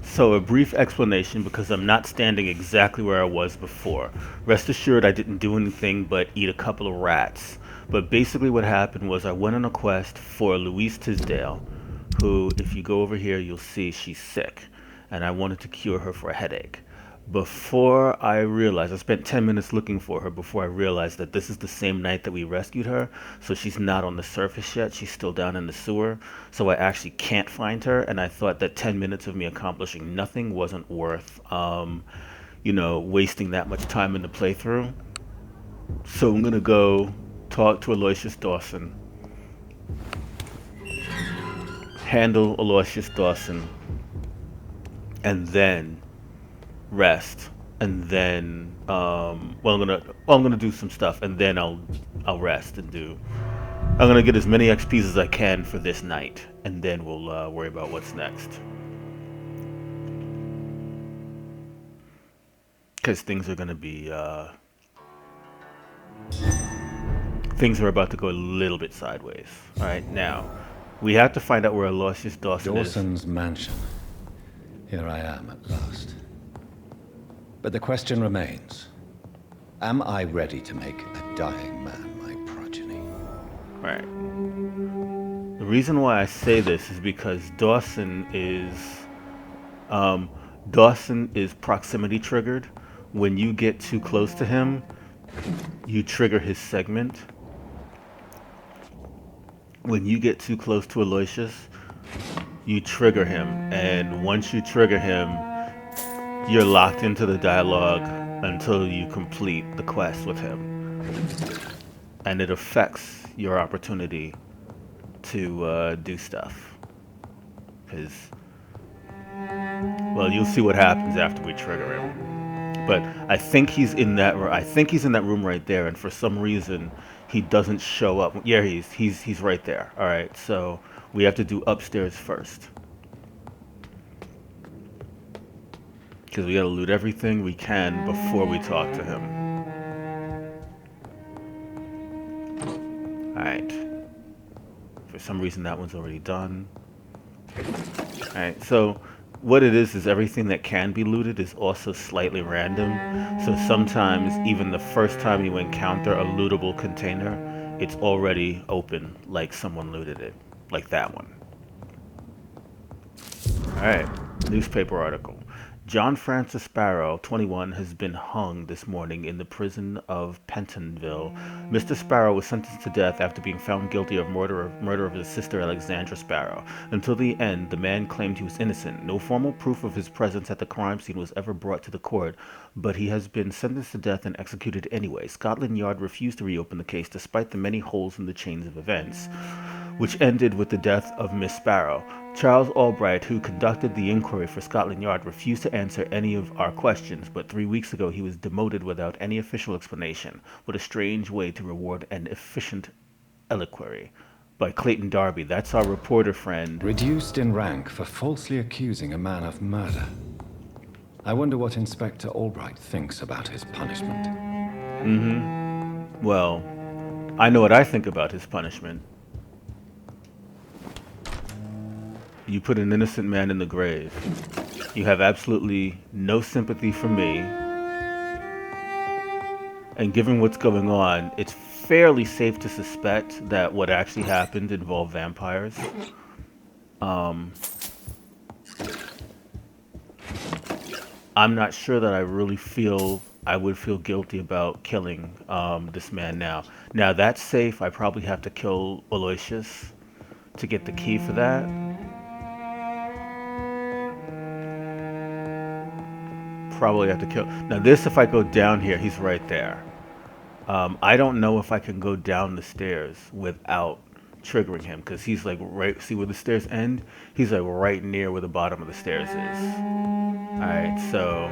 So a brief explanation because I'm not standing exactly where I was before. Rest assured I didn't do anything but eat a couple of rats. But basically what happened was I went on a quest for Louise Tisdale, who, if you go over here, you'll see she's sick. And I wanted to cure her for a headache. Before I realized, I spent 10 minutes looking for her before I realized that this is the same night that we rescued her. So she's not on the surface yet. She's still down in the sewer. So I actually can't find her. And I thought that 10 minutes of me accomplishing nothing wasn't worth, wasting that much time in the playthrough. So I'm going to go talk to Aloysius Dawson, handle Aloysius Dawson, and then rest, and then I'm gonna do some stuff, and then I'll rest and do. I'm gonna get as many XPs as I can for this night, and then we'll worry about what's next. Because things are about to go a little bit sideways. All right, now we have to find out where Aloysius Dawson is. Dawson's mansion. Here I am at last. But the question remains, am I ready to make a dying man my progeny? Right. The reason why I say this is because Dawson is proximity triggered. When you get too close to him, you trigger his segment. When you get too close to Aloysius, you trigger him, and once you trigger him, you're locked into the dialogue until you complete the quest with him. And it affects your opportunity to do stuff. Because, well, you'll see what happens after we trigger him. But I think he's in that. I think he's in that room right there, and for some reason, he doesn't show up. Yeah, he's right there. All right, so we have to do upstairs first. Because we gotta loot everything we can before we talk to him. Alright. For some reason that one's already done. Alright, so what it is everything that can be looted is also slightly random. So sometimes, even the first time you encounter a lootable container, it's already open, like someone looted it. Like that one. Alright, newspaper article. John Francis Sparrow, 21, has been hung this morning in the prison of Pentonville. Mr. Sparrow was sentenced to death after being found guilty of murder of his sister Alexandra Sparrow. Until the end, the man claimed he was innocent. No formal proof of his presence at the crime scene was ever brought to the court, but he has been sentenced to death and executed anyway. Scotland Yard refused to reopen the case despite the many holes in the chains of events, which ended with the death of Miss Sparrow. Charles Albright, who conducted the inquiry for Scotland Yard, refused to answer any of our questions, but 3 weeks ago he was demoted without any official explanation. What a strange way to reward an efficient eloquy. By Clayton Darby. That's our reporter friend. Reduced in rank for falsely accusing a man of murder. I wonder what Inspector Albright thinks about his punishment. Well, I know what I think about his punishment. You put an innocent man in the grave. You have absolutely no sympathy for me. And given what's going on, it's fairly safe to suspect that what actually happened involved vampires. I'm not sure that I really feel I would feel guilty about killing this man now. Now that's safe. I probably have to kill Aloysius to get the key for that. Probably have to kill. Now this, if I go down here, he's right there. I don't know if I can go down the stairs without triggering him, because he's like right. See where the stairs end? He's like right near where the bottom of the stairs is. All right, so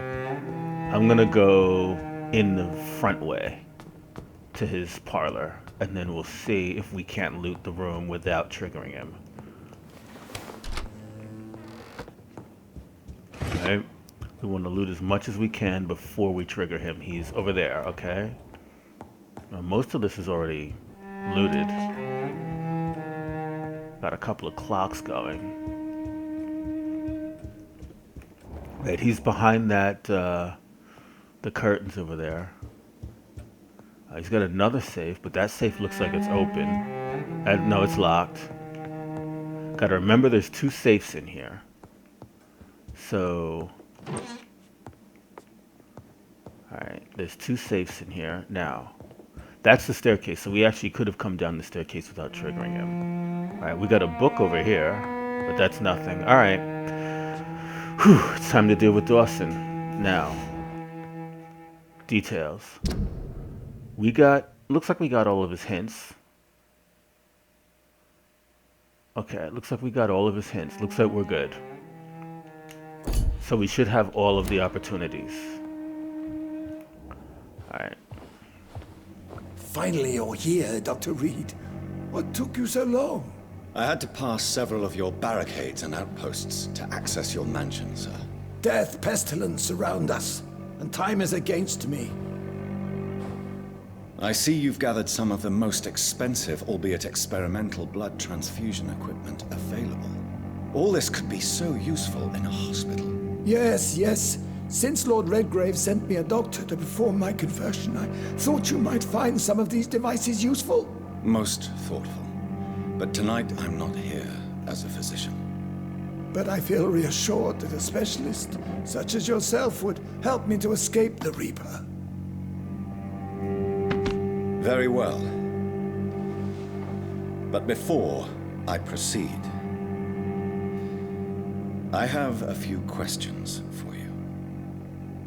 I'm gonna go in the front way to his parlor, and then we'll see if we can't loot the room without triggering him. All right. We want to loot as much as we can before we trigger him. He's over there, okay? Now, most of this is already looted. Got a couple of clocks going. Right, he's behind that, the curtains over there. He's got another safe, but that safe looks like it's open. No, it's locked. Gotta remember there's two safes in here. So, alright, there's two safes in here. Now, that's the staircase, so we actually could have come down the staircase without triggering him. Alright, we got a book over here, but that's nothing. Alright. Whew, it's time to deal with Dawson. Now, details. Looks like we got all of his hints. Okay, looks like we got all of his hints. Looks like we're good. So we should have all of the opportunities. Alright. Finally, you're here, Dr. Reed. What took you so long? I had to pass several of your barricades and outposts to access your mansion, sir. Death, pestilence surround us, and time is against me. I see you've gathered some of the most expensive, albeit experimental, blood transfusion equipment available. All this could be so useful in a hospital. Yes. Since Lord Redgrave sent me a doctor to perform my conversion, I thought you might find some of these devices useful. Most thoughtful. But tonight I'm not here as a physician. But I feel reassured that a specialist such as yourself would help me to escape the Reaper. Very well. But before I proceed, I have a few questions for you.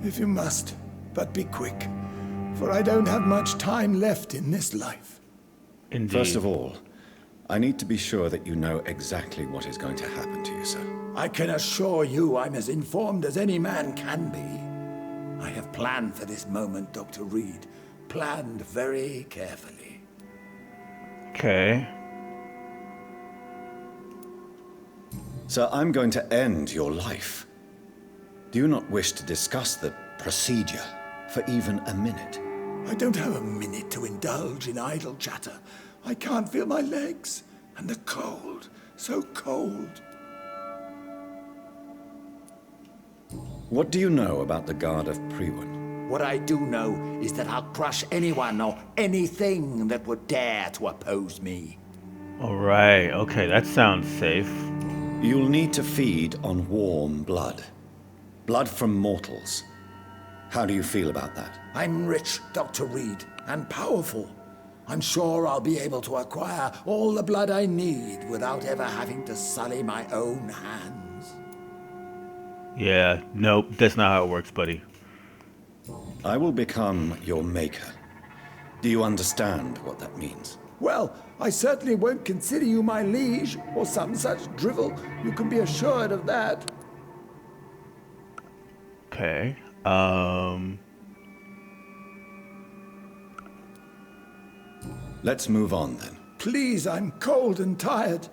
If you must, but be quick, for I don't have much time left in this life. Indeed. First of all, I need to be sure that you know exactly what is going to happen to you, sir. I can assure you I'm as informed as any man can be. I have planned for this moment, Dr. Reed. Planned very carefully. Okay. Sir, I'm going to end your life. Do you not wish to discuss the procedure for even a minute? I don't have a minute to indulge in idle chatter. I can't feel my legs. And the cold. So cold. What do you know about the Guard of Priwen? What I do know is that I'll crush anyone or anything that would dare to oppose me. Alright, okay, that sounds safe. You'll need to feed on warm blood. Blood from mortals. How do you feel about that? I'm rich, Dr. Reed, and powerful. I'm sure I'll be able to acquire all the blood I need without ever having to sully my own hands. Yeah, nope, that's not how it works, buddy. I will become your maker. Do you understand what that means? Well, I certainly won't consider you my liege or some such drivel. You can be assured of that. Okay. Let's move on then. Please, I'm cold and tired.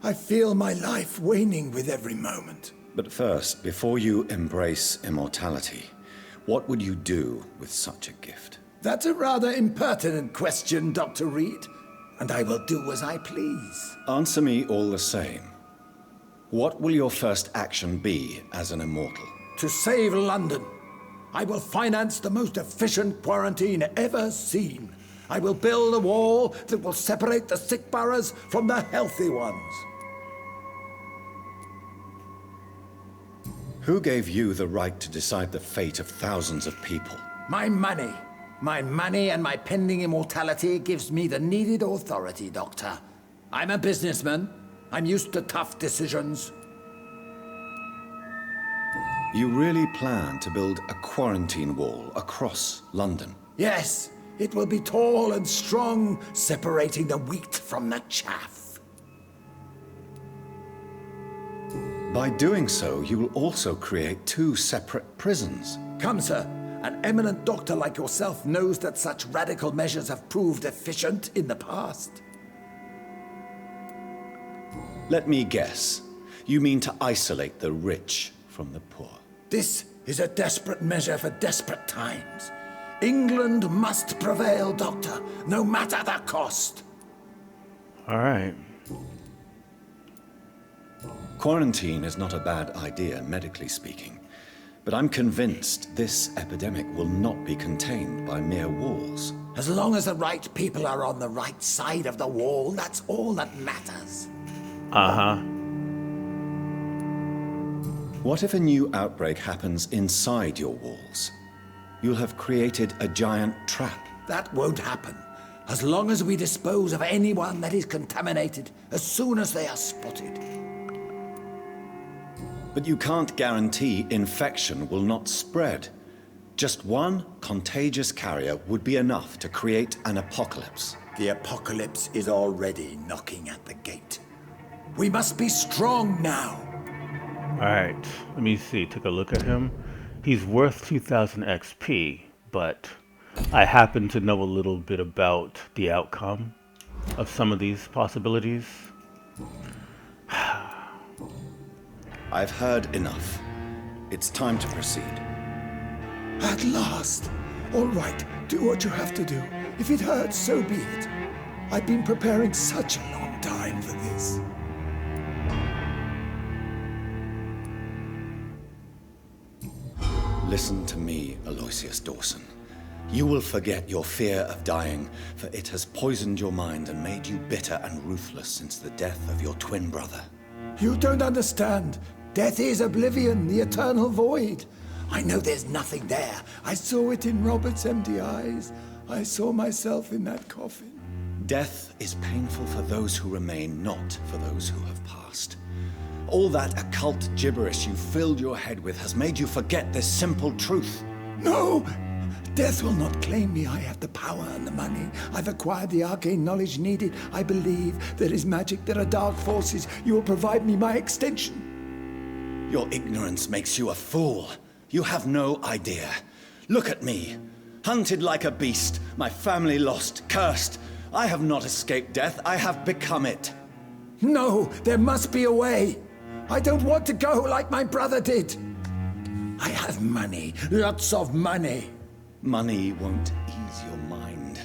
I feel my life waning with every moment. But first, before you embrace immortality, what would you do with such a gift? That's a rather impertinent question, Dr. Reed, and I will do as I please. Answer me all the same. What will your first action be as an immortal? To save London, I will finance the most efficient quarantine ever seen. I will build a wall that will separate the sick boroughs from the healthy ones. Who gave you the right to decide the fate of thousands of people? My money. My money and my pending immortality gives me the needed authority, Doctor. I'm a businessman. I'm used to tough decisions. You really plan to build a quarantine wall across London? Yes, it will be tall and strong, separating the wheat from the chaff. By doing so, you will also create two separate prisons. Come, sir. An eminent doctor like yourself knows that such radical measures have proved efficient in the past. Let me guess. You mean to isolate the rich from the poor? This is a desperate measure for desperate times. England must prevail, Doctor, no matter the cost. All right. Quarantine is not a bad idea, medically speaking. But I'm convinced this epidemic will not be contained by mere walls. As long as the right people are on the right side of the wall, that's all that matters. Uh-huh. What if a new outbreak happens inside your walls? You'll have created a giant trap. That won't happen. As long as we dispose of anyone that is contaminated as soon as they are spotted. But you can't guarantee infection will not spread. Just one contagious carrier would be enough to create an apocalypse. The apocalypse is already knocking at the gate. We must be strong now. Alright, let me see. Take a look at him. He's worth 2,000 XP, but I happen to know a little bit about the outcome of some of these possibilities. I've heard enough. It's time to proceed. At last. All right, do what you have to do. If it hurts, so be it. I've been preparing such a long time for this. Listen to me, Aloysius Dawson. You will forget your fear of dying, for it has poisoned your mind and made you bitter and ruthless since the death of your twin brother. You don't understand. Death is oblivion, the eternal void. I know there's nothing there. I saw it in Robert's empty eyes. I saw myself in that coffin. Death is painful for those who remain, not for those who have passed. All that occult gibberish you filled your head with has made you forget this simple truth. No! Death will not claim me. I have the power and the money. I've acquired the arcane knowledge needed. I believe there is magic, there are dark forces. You will provide me my extension. Your ignorance makes you a fool. You have no idea. Look at me. Hunted like a beast, my family lost, cursed. I have not escaped death, I have become it. No, there must be a way. I don't want to go like my brother did. I have money, lots of money. Money won't ease your mind.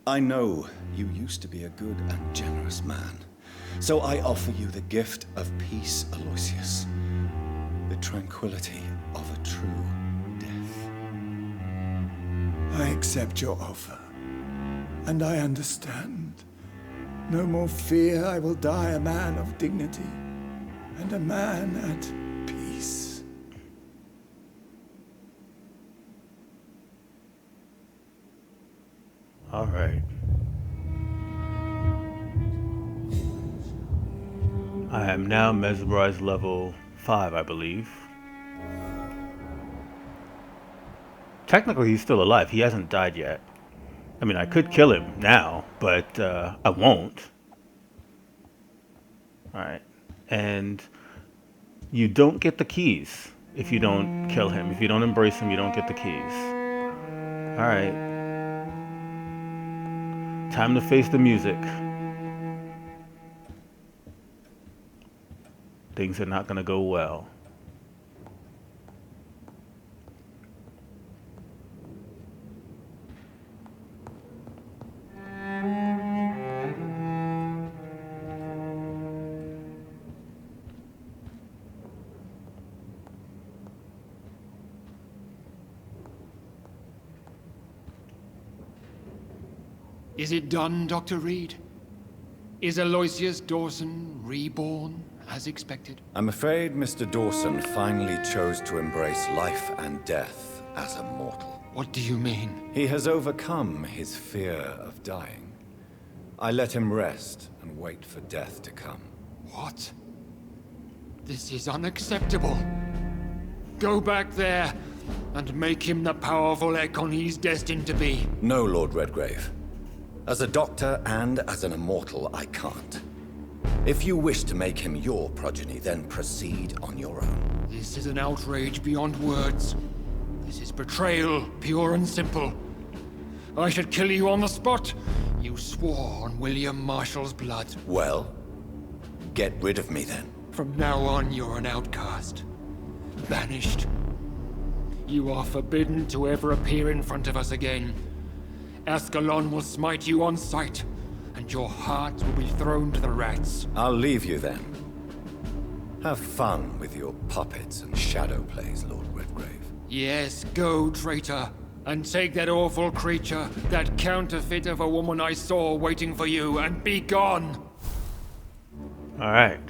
I know you used to be a good and generous man. So I offer you the gift of peace, Aloysius. The tranquility of a true death. I accept your offer. And I understand. No more fear, I will die a man of dignity. And a man at peace. All right. I am now mesmerized level 5, I believe. Technically, he's still alive. He hasn't died yet. I mean, I could kill him now, but I won't. All right. And you don't get the keys if you don't kill him. If you don't embrace him, you don't get the keys. All right. Time to face the music. Things are not going to go well. Is it done, Dr. Reed? Is Aloysius Dawson reborn, as expected? I'm afraid Mr. Dawson finally chose to embrace life and death as a mortal. What do you mean? He has overcome his fear of dying. I let him rest and wait for death to come. What? This is unacceptable. Go back there and make him the powerful Ekon he's destined to be. No, Lord Redgrave. As a doctor and as an immortal, I can't. If you wish to make him your progeny, then proceed on your own. This is an outrage beyond words. This is betrayal, pure and simple. I should kill you on the spot. You swore on William Marshall's blood. Well, get rid of me then. From now on, you're an outcast. Banished. You are forbidden to ever appear in front of us again. Ascalon will smite you on sight, and your heart will be thrown to the rats. I'll leave you then. Have fun with your puppets and shadow plays, Lord Redgrave. Yes, go, traitor, and take that awful creature, that counterfeit of a woman I saw waiting for you, and be gone! Alright.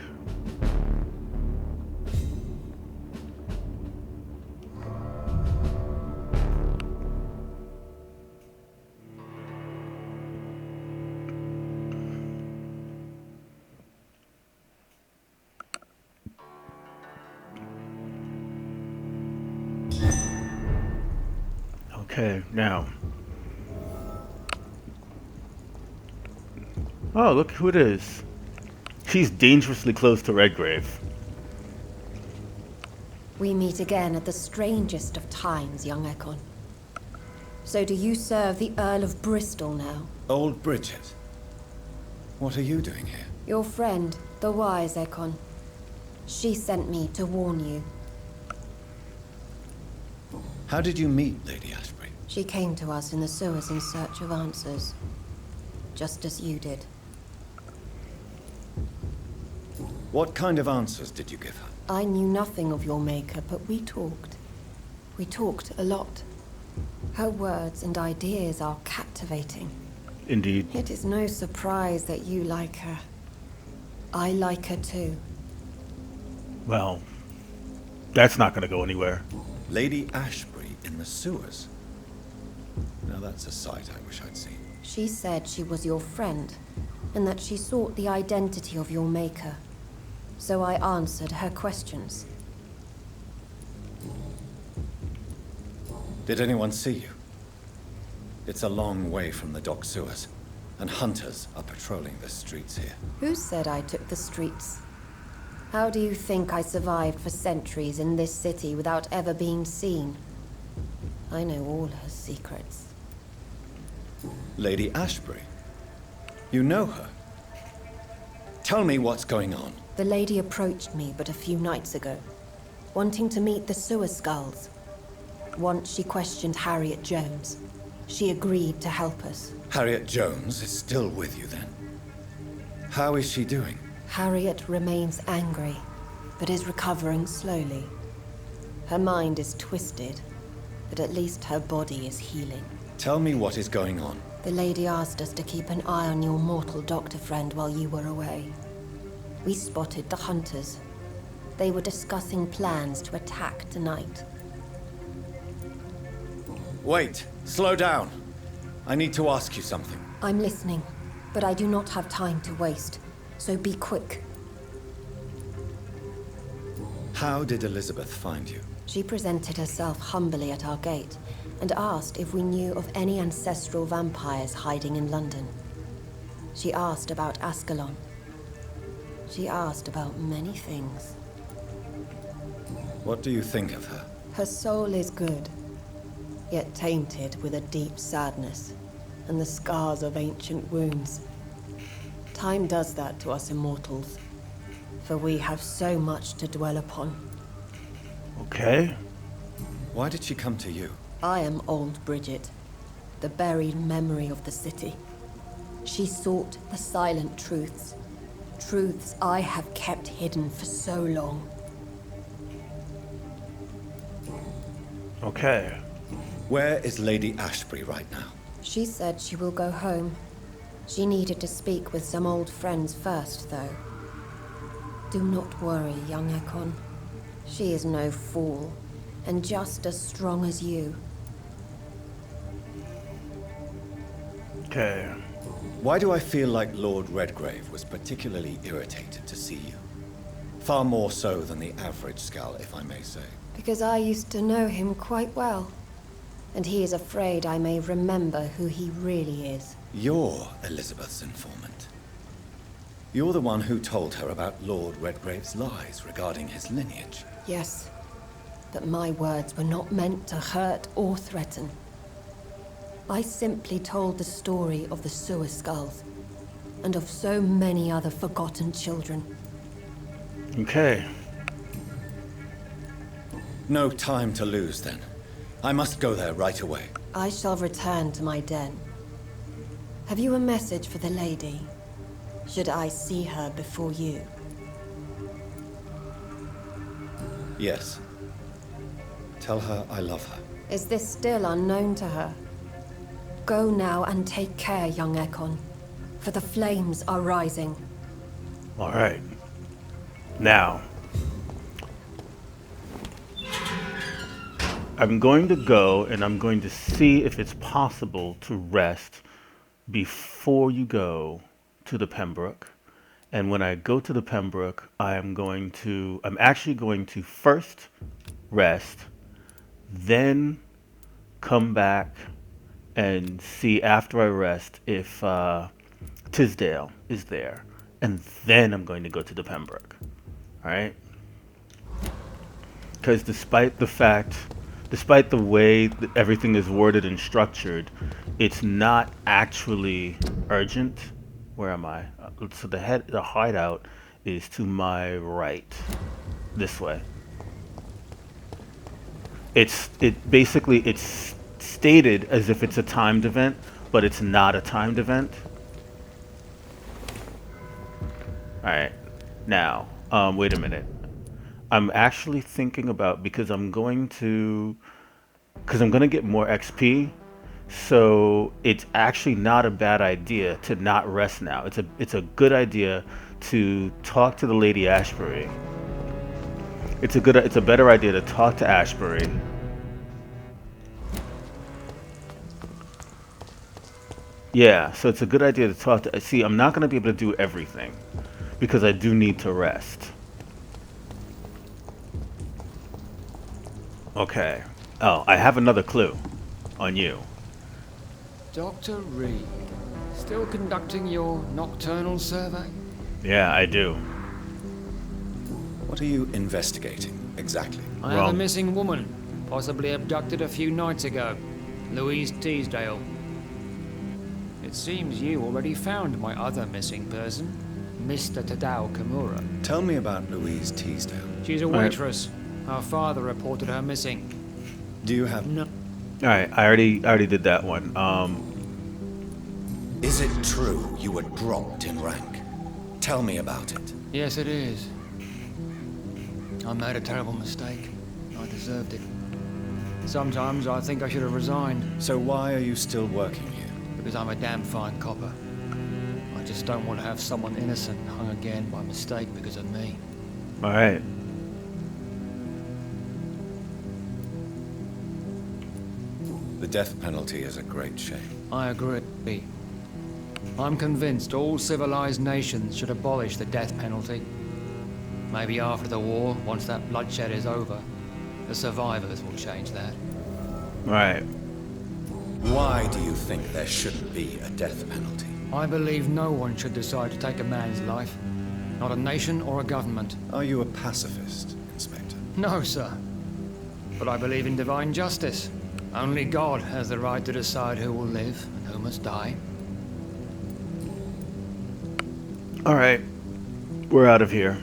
Okay, now. Oh, look who it is. She's dangerously close to Redgrave. We meet again at the strangest of times, young Ekon. So do you serve the Earl of Bristol now? Old Bridget. What are you doing here? Your friend, the wise Ekon. She sent me to warn you. How did you meet Lady Ashbury? She came to us in the sewers in search of answers. Just as you did. What kind of answers did you give her? I knew nothing of your maker, but we talked. We talked a lot. Her words and ideas are captivating. Indeed. It is no surprise that you like her. I like her too. Well, that's not gonna go anywhere. Lady Ashbury in the sewers? Now that's a sight I wish I'd seen. She said she was your friend, and that she sought the identity of your maker. So I answered her questions. Did anyone see you? It's a long way from the dock sewers, and hunters are patrolling the streets here. Who said I took the streets? How do you think I survived for centuries in this city without ever being seen? I know all her secrets. Lady Ashbury? You know her? Tell me what's going on. The lady approached me but a few nights ago, wanting to meet the sewer skulls. Once she questioned Harriet Jones. She agreed to help us. Harriet Jones is still with you then? How is she doing? Harriet remains angry, but is recovering slowly. Her mind is twisted, but at least her body is healing. Tell me what is going on. The lady asked us to keep an eye on your mortal doctor friend while you were away. We spotted the hunters. They were discussing plans to attack tonight. Wait, slow down. I need to ask you something. I'm listening, but I do not have time to waste, so be quick. How did Elizabeth find you? She presented herself humbly at our gate and asked if we knew of any ancestral vampires hiding in London. She asked about Ascalon. She asked about many things. What do you think of her? Her soul is good, yet tainted with a deep sadness and the scars of ancient wounds. Time does that to us immortals, for we have so much to dwell upon. Okay. Why did she come to you? I am old Bridget, the buried memory of the city. She sought the silent truths, truths I have kept hidden for so long. Okay. Where is Lady Ashbury right now? She said she will go home. She needed to speak with some old friends first, though. Do not worry, young Ekon. She is no fool, and just as strong as you. Okay. Why do I feel like Lord Redgrave was particularly irritated to see you? Far more so than the average Skull, if I may say. Because I used to know him quite well. And he is afraid I may remember who he really is. You're Elizabeth's informant. You're the one who told her about Lord Redgrave's lies regarding his lineage. Yes, but my words were not meant to hurt or threaten. I simply told the story of the sewer skulls, and of so many other forgotten children. Okay. No time to lose, then. I must go there right away. I shall return to my den. Have you a message for the lady? Should I see her before you? Yes. Tell her I love her. Is this still unknown to her? Go now and take care, young Ekon, for the flames are rising. All right. Now, I'm going to go and I'm going to see if it's possible to rest before you go to the Pembroke. And when I go to the Pembroke, I'm actually going to first rest, then come back and see after I rest if Tisdale is there. And then I'm going to go to the Pembroke. All right? Because despite the way that everything is worded and structured, it's not actually urgent. Where am I? So the hideout is to my right, this way. It's stated as if it's a timed event, but it's not a timed event. All right, now wait a minute. I'm actually thinking about because I'm gonna get more XP. So it's actually not a bad idea to not rest now. It's a good idea to talk to the Lady Ashbury. It's a better idea to talk to Ashbury. Yeah, so it's a good idea to talk to. See, I'm not going to be able to do everything because I do need to rest. Okay. Oh, I have another clue on you. Dr. Reed, still conducting your nocturnal survey? Yeah, I do. What are you investigating, exactly? I have a missing woman, possibly abducted a few nights ago. Louise Teasdale. It seems you already found my other missing person, Mr. Tadao Kimura. Tell me about Louise Teasdale. She's a waitress. Her father reported her missing. Do you have... No. Alright, I already did that one. Is it true you were dropped in rank? Tell me about it. Yes, it is. I made a terrible mistake. I deserved it. Sometimes I think I should have resigned. So why are you still working here? Because I'm a damn fine copper. I just don't want to have someone innocent hung again by mistake because of me. Alright. The death penalty is a great shame. I agree. I'm convinced all civilized nations should abolish the death penalty. Maybe after the war, once that bloodshed is over, the survivors will change that. Right. Why do you think there shouldn't be a death penalty? I believe no one should decide to take a man's life. Not a nation or a government. Are you a pacifist, Inspector? No, sir. But I believe in divine justice. Only God has the right to decide who will live and who must die. Alright. We're out of here.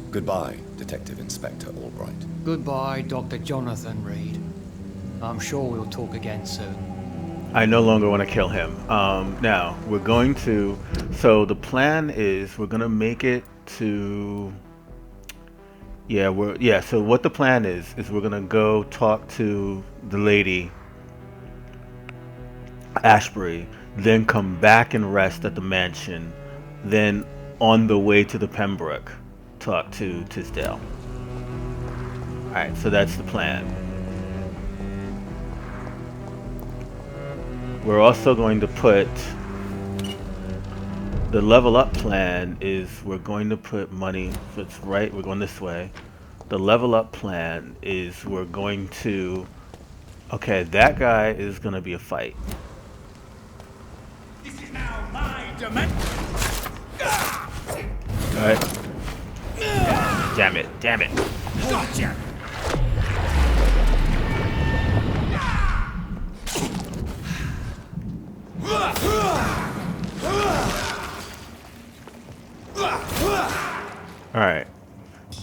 Goodbye, Detective Inspector Albright. Goodbye, Dr. Jonathan Reed. I'm sure we'll talk again soon. I no longer want to kill him. Now, we're going to... So the plan is we're going to make it to... so what the plan is we're going to go talk to the lady Ashbury, then come back and rest at the mansion, then on the way to the Pembroke, talk to Tisdale. Alright, so that's the plan. We're also going to put... The level up plan is we're going to put money... So it's right, we're going this way. The level up plan is we're going to... Okay, that guy is going to be a fight. This is now my domain. Alright. Damn it, damn it. Gotcha. Alright.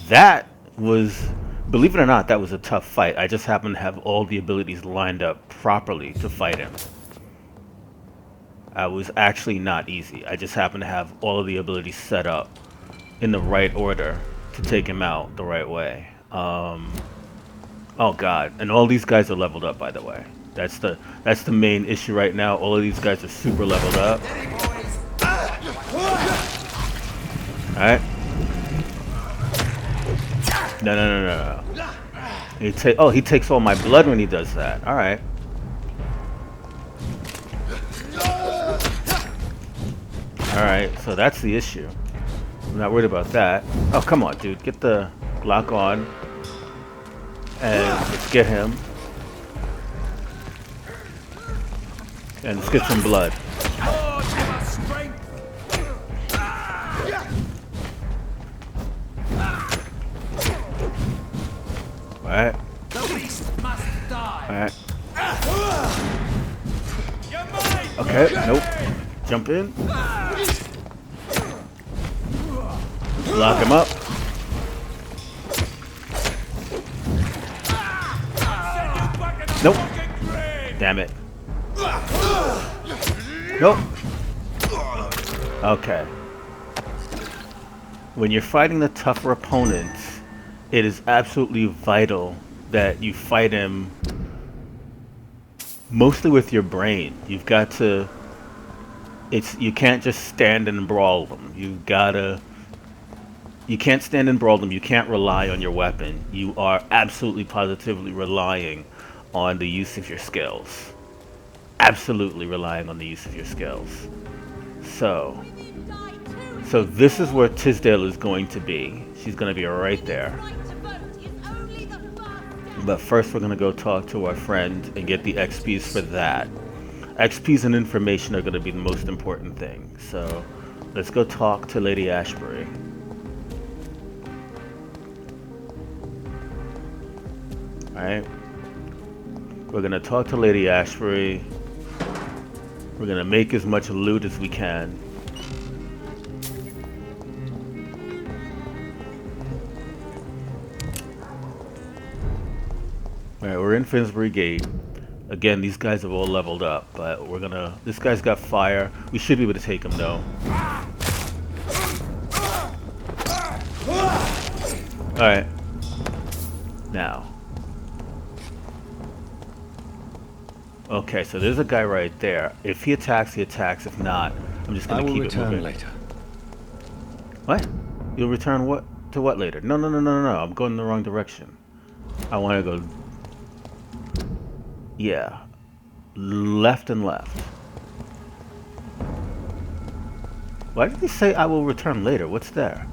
That was, believe it or not, that was a tough fight. I just happened to have all the abilities lined up properly to fight him. It was actually not easy. I just happened to have all of the abilities set up in the right order to take him out the right way. Oh god, and all these guys are leveled up, by the way. That's the main issue right now. All of these guys are super leveled up. Alright. No. He takes all my blood when he does that. Alright. Alright, so that's the issue. I'm not worried about that. Oh, come on, dude. Get the lock on. And let's get him. And let's get some blood. Alright. Alright. Okay, nope. Jump in. Lock him up. Nope. Damn it. Nope. Okay. When you're fighting the tougher opponents, it is absolutely vital that you fight him mostly with your brain. You've got to... You can't just stand and brawl them. You can't stand and brawl them. You can't rely on your weapon. You are absolutely positively relying on the use of your skills. Absolutely relying on the use of your skills. So this is where Tisdale is going to be. She's going to be right there. But first we're going to go talk to our friend and get the XPs for that. XPs and information are going to be the most important thing. So let's go talk to Lady Ashbury. Alright. We're going to talk to Lady Ashbury. We're going to make as much loot as we can. Alright, we're in Finsbury Gate. Again, these guys have all leveled up, but we're gonna... This guy's got fire. We should be able to take him, though. Alright. Now. Okay, so there's a guy right there. If he attacks, he attacks. If not, I'm just gonna keep it moving. I will return later. What? You'll return what? To what later? No. I'm going in the wrong direction. I want to go... Yeah. Left and left. Why did he say I will return later? What's there?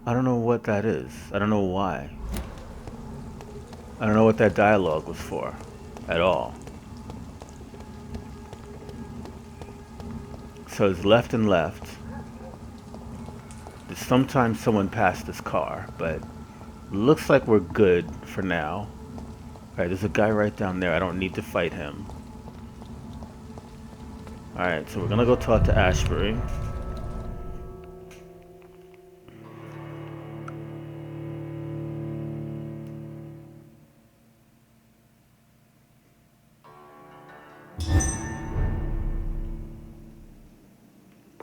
I don't know what that is. I don't know why. I don't know what that dialogue was for. At all. So it's left and left. Sometimes someone passed this car, but looks like we're good for now. Alright, there's a guy right down there. I don't need to fight him. Alright, so we're gonna go talk to Ashbury.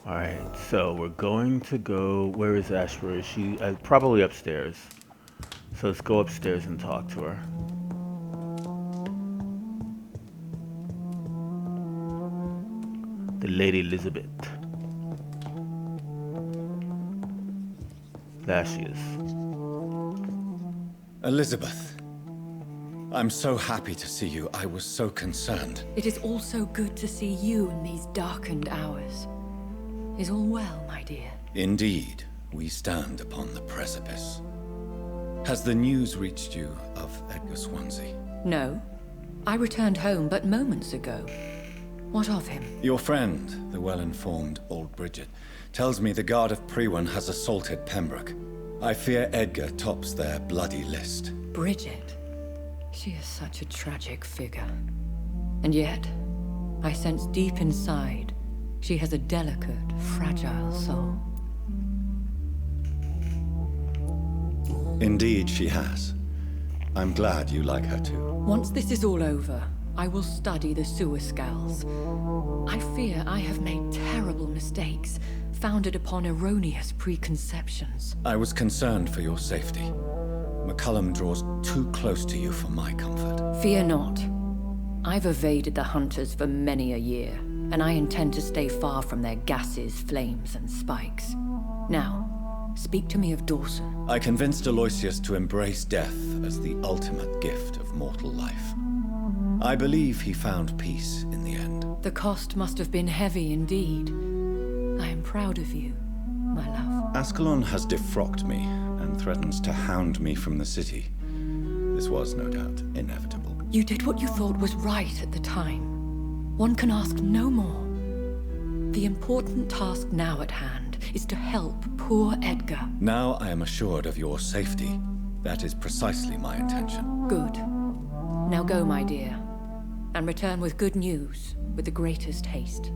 Alright, so we're going to go... Where is Ashbury? She probably upstairs. So let's go upstairs and talk to her. The Lady Elizabeth. There she is. Elizabeth. I'm so happy to see you. I was so concerned. It is also good to see you in these darkened hours. Is all well, my dear? Indeed, we stand upon the precipice. Has the news reached you of Edgar Swansea? No. I returned home but moments ago. What of him? Your friend, the well-informed old Bridget, tells me the Guard of Priwen has assaulted Pembroke. I fear Edgar tops their bloody list. Bridget? She is such a tragic figure. And yet, I sense deep inside, she has a delicate, fragile soul. Indeed, she has. I'm glad you like her too. Once this is all over, I will study the sewer skulls. I fear I have made terrible mistakes, founded upon erroneous preconceptions. I was concerned for your safety. McCullum draws too close to you for my comfort. Fear not. I've evaded the hunters for many a year, and I intend to stay far from their gases, flames, and spikes. Now, speak to me of Dawson. I convinced Aloysius to embrace death as the ultimate gift of mortal life. I believe he found peace in the end. The cost must have been heavy indeed. I am proud of you, my love. Ascalon has defrocked me and threatens to hound me from the city. This was, no doubt, inevitable. You did what you thought was right at the time. One can ask no more. The important task now at hand is to help poor Edgar. Now I am assured of your safety. That is precisely my intention. Good. Now go, my dear, and return with good news with the greatest haste.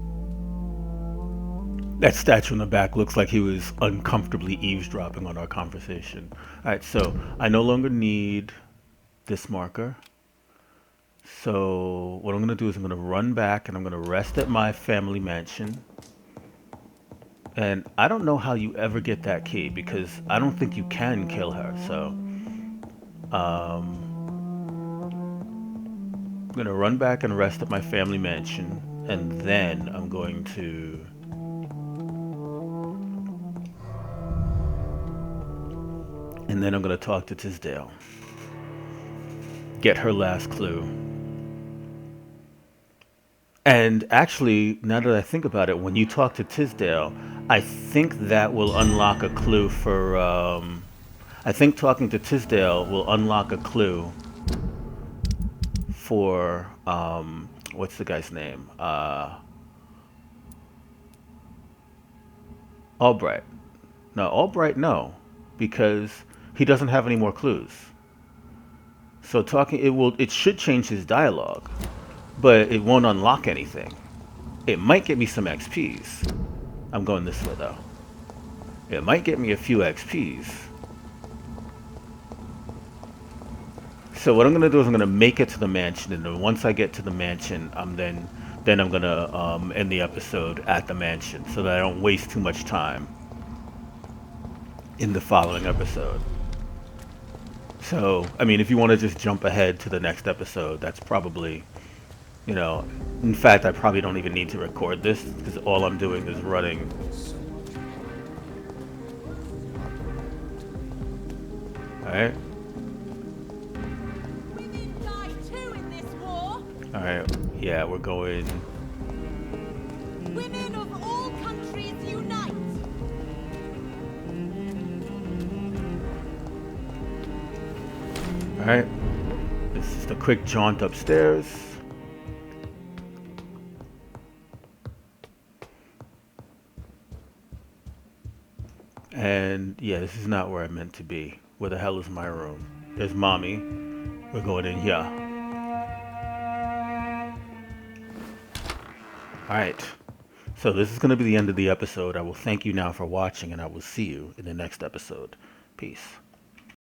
That statue in the back looks like he was uncomfortably eavesdropping on our conversation. Alright, so I no longer need this marker. So what I'm going to do is I'm going to run back and I'm going to rest at my family mansion. And I don't know how you ever get that key because I don't think you can kill her. So I'm going to run back and rest at my family mansion. And then I'm going to... And then I'm going to talk to Tisdale. Get her last clue. And actually, now that I think about it, when you talk to Tisdale, I think that will unlock a clue for... I think talking to Tisdale will unlock a clue for... what's the guy's name? Albright. No, Albright, no. Because he doesn't have any more clues. So it should change his dialogue, but it won't unlock anything. It might get me some XPs. I'm going this way though. It might get me a few XPs. So what I'm gonna do is I'm gonna make it to the mansion, and then once I get to the mansion, then I'm gonna end the episode at the mansion so that I don't waste too much time in the following episode. So, I mean, if you want to just jump ahead to the next episode, that's probably, you know, in fact, I probably don't even need to record this because all I'm doing is running. Alright. Women die too in this war. Alright, yeah, we're going. Women of all countries unite. Alright. This is the quick jaunt upstairs. And yeah, this is not where I meant to be. Where the hell is my room? There's mommy. We're going in here. Alright. So this is going to be the end of the episode. I will thank you now for watching, and I will see you in the next episode. Peace.